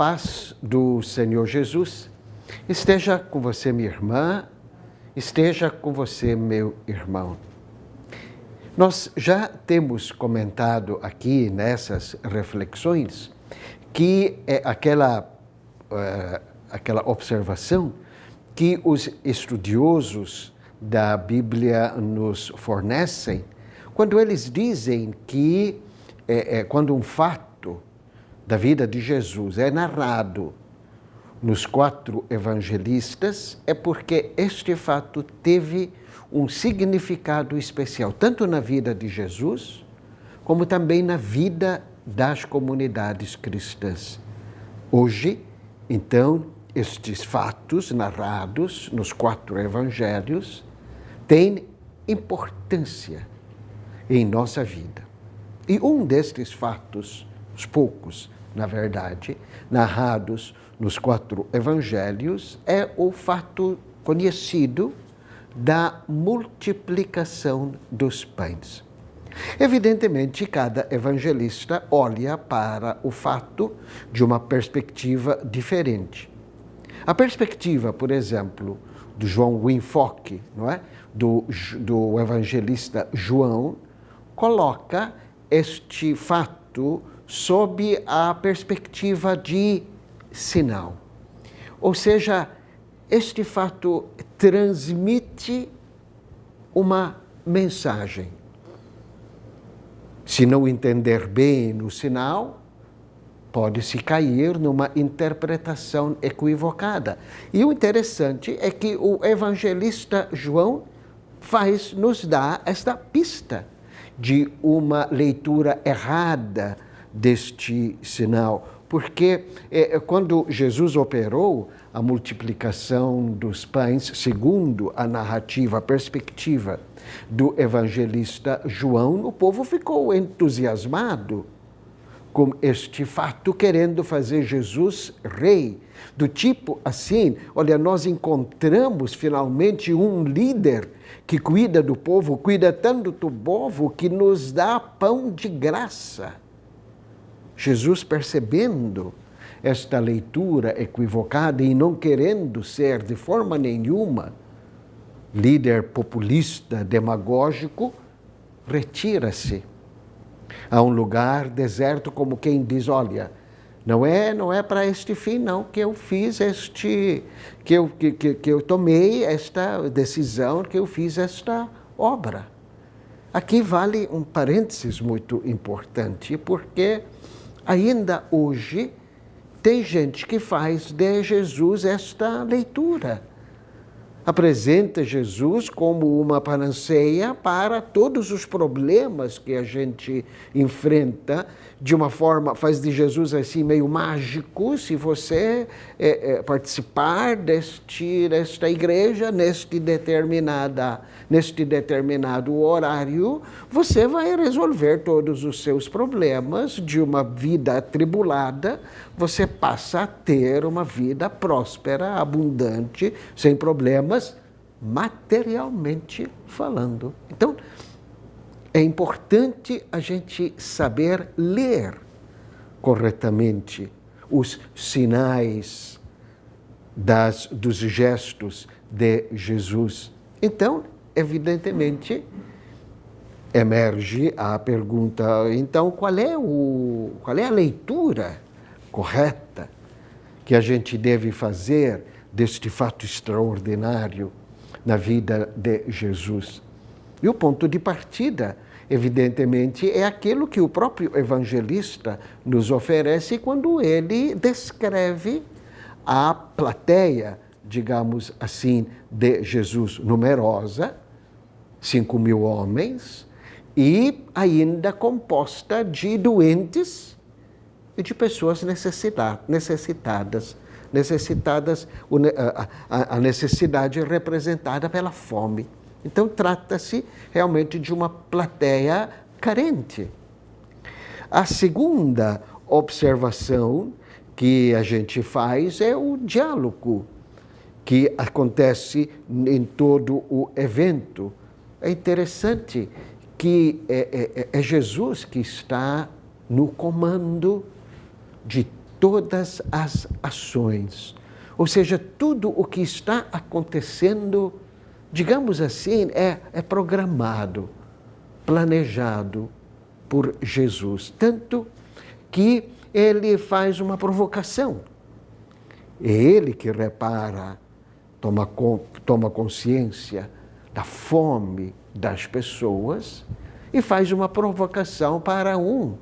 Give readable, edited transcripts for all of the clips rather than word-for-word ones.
paz do Senhor Jesus esteja com você, minha irmã, esteja com você, meu irmão. Nós já temos comentado aqui nessas reflexões que é aquela observação que os estudiosos da Bíblia nos fornecem quando eles dizem que quando um fato da vida de Jesus é narrado nos 4 evangelistas, é porque este fato teve um significado especial, tanto na vida de Jesus, como também na vida das comunidades cristãs. Hoje, então, estes fatos narrados nos 4 evangelhos têm importância em nossa vida. E um destes fatos, os poucos, na verdade, narrados nos 4 evangelhos, é o fato conhecido da multiplicação dos pães. Evidentemente, cada evangelista olha para o fato de uma perspectiva diferente. A perspectiva, por exemplo, do João Wynne-Fock, não é? do evangelista João, coloca este fato sob a perspectiva de sinal. Ou seja, este fato transmite uma mensagem. Se não entender bem no sinal, pode-se cair numa interpretação equivocada. E o interessante é que o evangelista João nos dá esta pista de uma leitura errada deste sinal, porque quando Jesus operou a multiplicação dos pães, segundo a narrativa, a perspectiva do evangelista João, o povo ficou entusiasmado com este fato, querendo fazer Jesus rei. Do tipo assim, olha, nós encontramos finalmente um líder que cuida do povo, cuida tanto do povo que nos dá pão de graça. Jesus, percebendo esta leitura equivocada e não querendo ser de forma nenhuma líder populista, demagógico, retira-se a um lugar deserto, como quem diz, olha, não é para este fim não que eu fiz que eu tomei esta decisão, que eu fiz esta obra. Aqui vale um parênteses muito importante, porque ainda hoje tem gente que faz de Jesus esta leitura. Apresenta Jesus como uma panaceia para todos os problemas que a gente enfrenta, de uma forma, faz de Jesus assim meio mágico. Se você participar desta igreja, neste determinado horário, você vai resolver todos os seus problemas. De uma vida atribulada, você passa a ter uma vida próspera, abundante, sem problemas, materialmente falando. Então, é importante a gente saber ler corretamente os sinais dos gestos de Jesus. Então, evidentemente, emerge a pergunta, então, qual é a leitura correta que a gente deve fazer deste fato extraordinário na vida de Jesus? E o ponto de partida, evidentemente, é aquilo que o próprio evangelista nos oferece quando ele descreve a plateia, digamos assim, de Jesus, numerosa, 5.000 homens, e ainda composta de doentes e de pessoas necessitadas. A necessidade representada pela fome. Então, trata-se realmente de uma plateia carente. A segunda observação que a gente faz é o diálogo que acontece em todo o evento. É interessante que é Jesus que está no comando de todas as ações. Ou seja, tudo o que está acontecendo, digamos assim, é programado, planejado por Jesus. Tanto que ele faz uma provocação. É ele que repara, toma consciência da fome das pessoas e faz uma provocação para um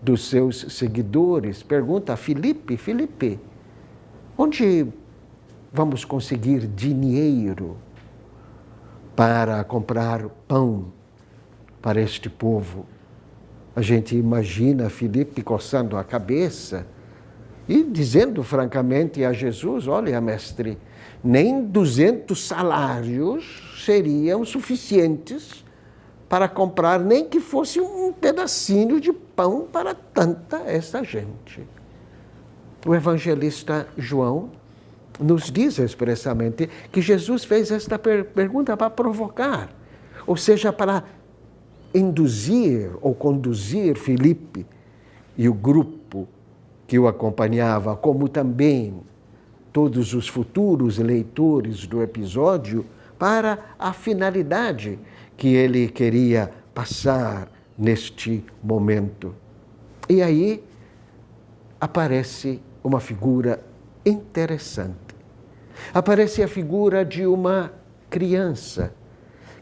dos seus seguidores. Pergunta a Filipe: Filipe, onde vamos conseguir dinheiro para comprar pão para este povo? A gente imagina Filipe coçando a cabeça e dizendo francamente a Jesus: olha, mestre, nem 200 salários seriam suficientes para comprar nem que fosse um pedacinho de pão para tanta essa gente. O evangelista João nos diz expressamente que Jesus fez esta pergunta para provocar, ou seja, para induzir ou conduzir Filipe e o grupo que o acompanhava, como também todos os futuros leitores do episódio, para a finalidade que ele queria passar neste momento. E aí aparece uma figura interessante. Aparece a figura de uma criança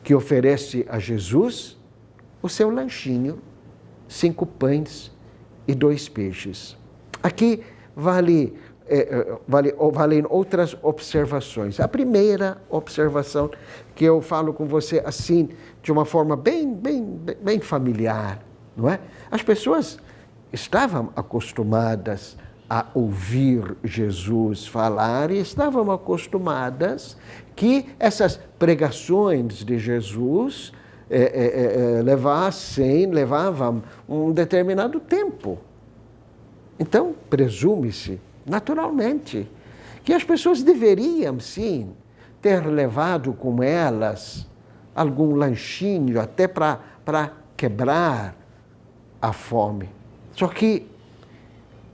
que oferece a Jesus o seu lanchinho, 5 pães e 2 peixes. Aqui valem outras observações. A primeira observação que eu falo com você assim, de uma forma bem familiar, não é? As pessoas estavam acostumadas a ouvir Jesus falar e estavam acostumadas que essas pregações de Jesus levavam um determinado tempo. Então, presume-se, naturalmente, que as pessoas deveriam, sim, ter levado com elas algum lanchinho, até para quebrar a fome. Só que,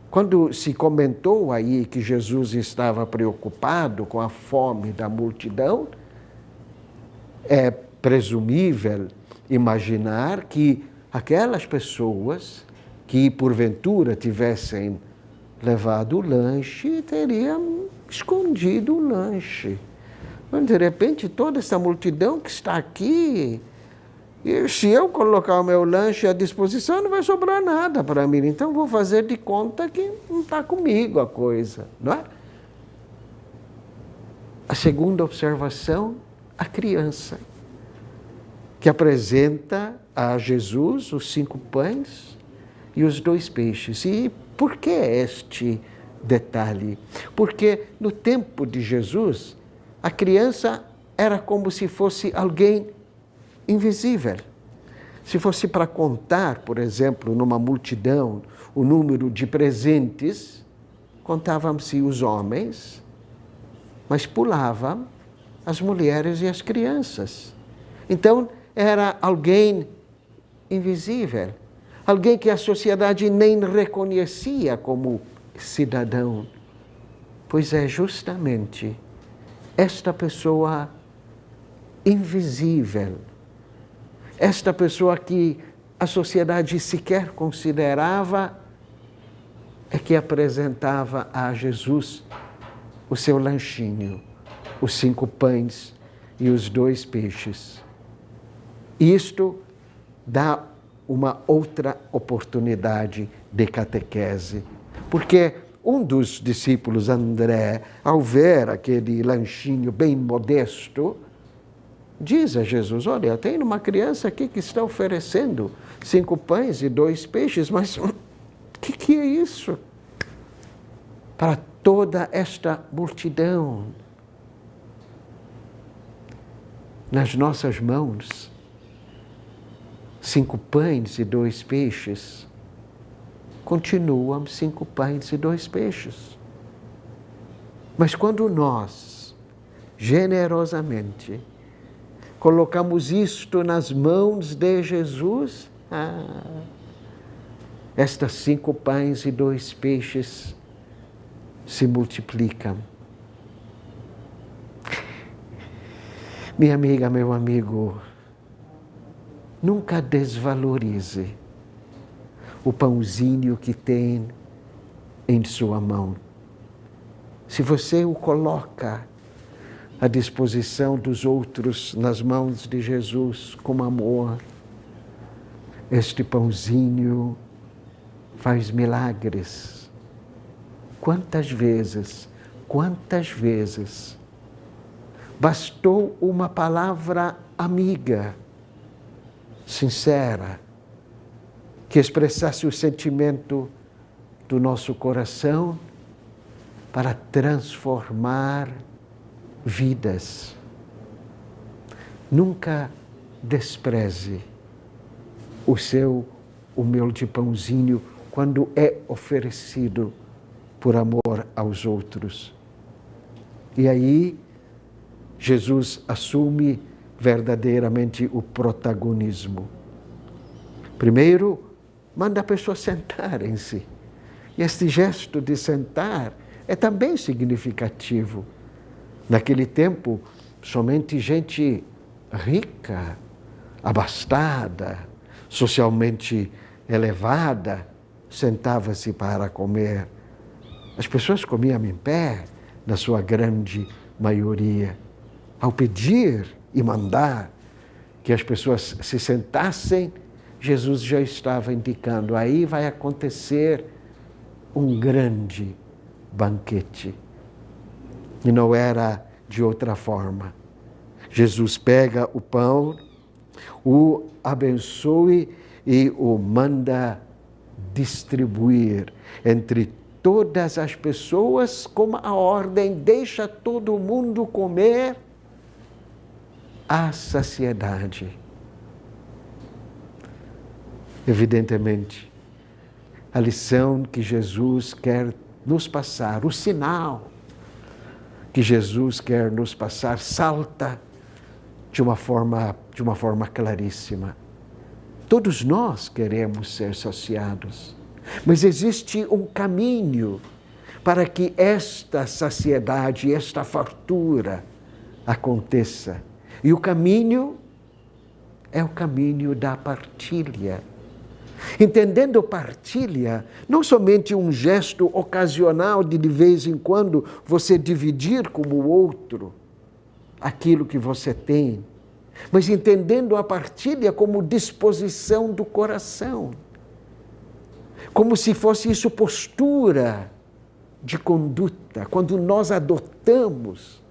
quando se comentou aí que Jesus estava preocupado com a fome da multidão, é presumível imaginar que aquelas pessoas que porventura tivessem levado o lanche teriam escondido o lanche. Mas, de repente, toda essa multidão que está aqui, e se eu colocar o meu lanche à disposição, não vai sobrar nada para mim. Então, vou fazer de conta que não está comigo a coisa, não é? A segunda observação, a criança, que apresenta a Jesus os 5 pães e os 2 peixes. E por que este detalhe? Porque no tempo de Jesus, a criança era como se fosse alguém invisível. Se fosse para contar, por exemplo, numa multidão, o número de presentes, contavam-se os homens, mas pulavam as mulheres e as crianças. Então, era alguém invisível, alguém que a sociedade nem reconhecia como cidadão. Pois é justamente esta pessoa invisível, esta pessoa que a sociedade sequer considerava, é que apresentava a Jesus o seu lanchinho, os 5 pães e os 2 peixes. Isto dá uma outra oportunidade de catequese, porque um dos discípulos, André, ao ver aquele lanchinho bem modesto, diz a Jesus: olha, tem uma criança aqui que está oferecendo 5 pães e 2 peixes, mas o que é isso? Para toda esta multidão, nas nossas mãos, 5 pães e 2 peixes, continuam 5 pães e 2 peixes. Mas quando nós, generosamente, colocamos isto nas mãos de Jesus, estas 5 pães e 2 peixes se multiplicam. Minha amiga, meu amigo, nunca desvalorize o pãozinho que tem em sua mão. Se você o coloca à disposição dos outros, nas mãos de Jesus, com amor, este pãozinho faz milagres. Quantas vezes bastou uma palavra amiga, sincera, que expressasse o sentimento do nosso coração para transformar vidas. Nunca despreze o seu humilde pãozinho quando é oferecido por amor aos outros. E aí, Jesus assume verdadeiramente o protagonismo. Primeiro, manda a pessoa sentarem-se. E este gesto de sentar é também significativo. Naquele tempo, somente gente rica, abastada, socialmente elevada, sentava-se para comer. As pessoas comiam em pé, na sua grande maioria. Ao pedir e mandar que as pessoas se sentassem, Jesus já estava indicando, aí vai acontecer um grande banquete. E não era de outra forma. Jesus pega o pão, o abençoe e o manda distribuir entre todas as pessoas com a ordem, deixa todo mundo comer à saciedade. Evidentemente, a lição que Jesus quer nos passar, o sinal que Jesus quer nos passar, salta de uma forma claríssima. Todos nós queremos ser saciados, mas existe um caminho para que esta saciedade, esta fartura aconteça. E o caminho é o caminho da partilha. Entendendo partilha, não somente um gesto ocasional de vez em quando você dividir com o outro aquilo que você tem, mas entendendo a partilha como disposição do coração, como se fosse isso postura de conduta. Quando nós adotamos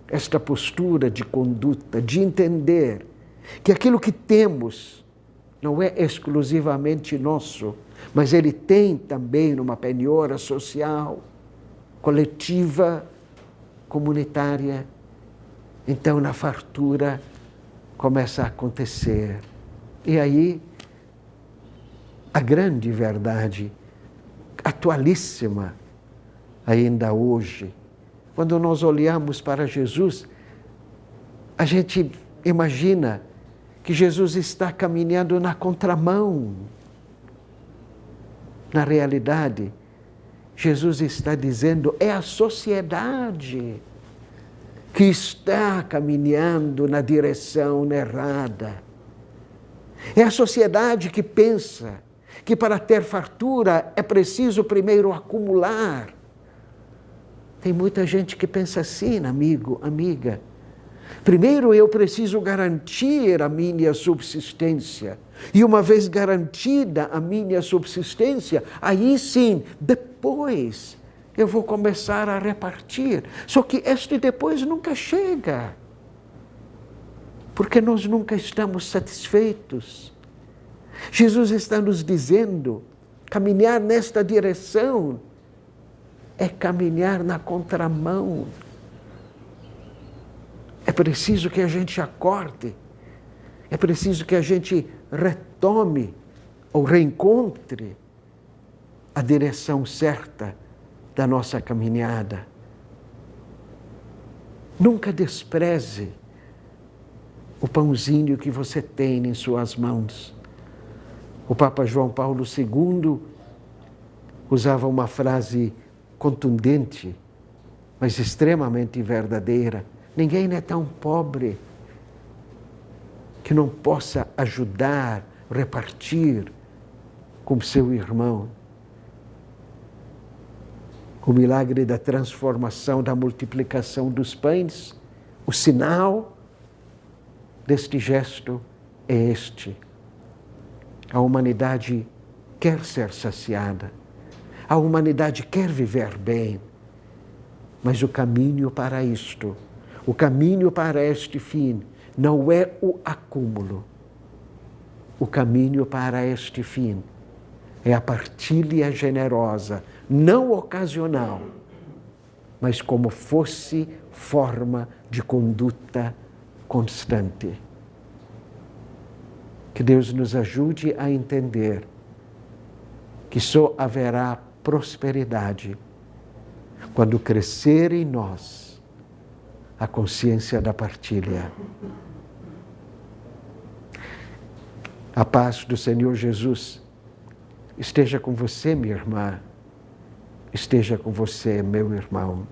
esta postura de conduta, de entender que aquilo que temos não é exclusivamente nosso, mas ele tem também uma penhora social, coletiva, comunitária. Então, na fartura, começa a acontecer. E aí, a grande verdade, atualíssima, ainda hoje, quando nós olhamos para Jesus, a gente imagina que Jesus está caminhando na contramão. Na realidade, Jesus está dizendo, é a sociedade que está caminhando na direção errada. É a sociedade que pensa que para ter fartura é preciso primeiro acumular. Tem muita gente que pensa assim, amigo, amiga. Primeiro eu preciso garantir a minha subsistência. E uma vez garantida a minha subsistência, aí sim, depois eu vou começar a repartir. Só que este depois nunca chega. Porque nós nunca estamos satisfeitos. Jesus está nos dizendo, caminhar nesta direção é caminhar na contramão. É preciso que a gente acorde, é preciso que a gente retome ou reencontre a direção certa da nossa caminhada. Nunca despreze o pãozinho que você tem em suas mãos. O Papa João Paulo II usava uma frase contundente, mas extremamente verdadeira. Ninguém é tão pobre que não possa ajudar, repartir com seu irmão. O milagre da transformação, da multiplicação dos pães, o sinal deste gesto é este. A humanidade quer ser saciada, a humanidade quer viver bem, mas o caminho para isto, o caminho para este fim, não é o acúmulo. O caminho para este fim é a partilha generosa, não ocasional, mas como fosse forma de conduta constante. Que Deus nos ajude a entender que só haverá prosperidade quando crescer em nós a consciência da partilha. A paz do Senhor Jesus esteja com você, minha irmã, esteja com você, meu irmão.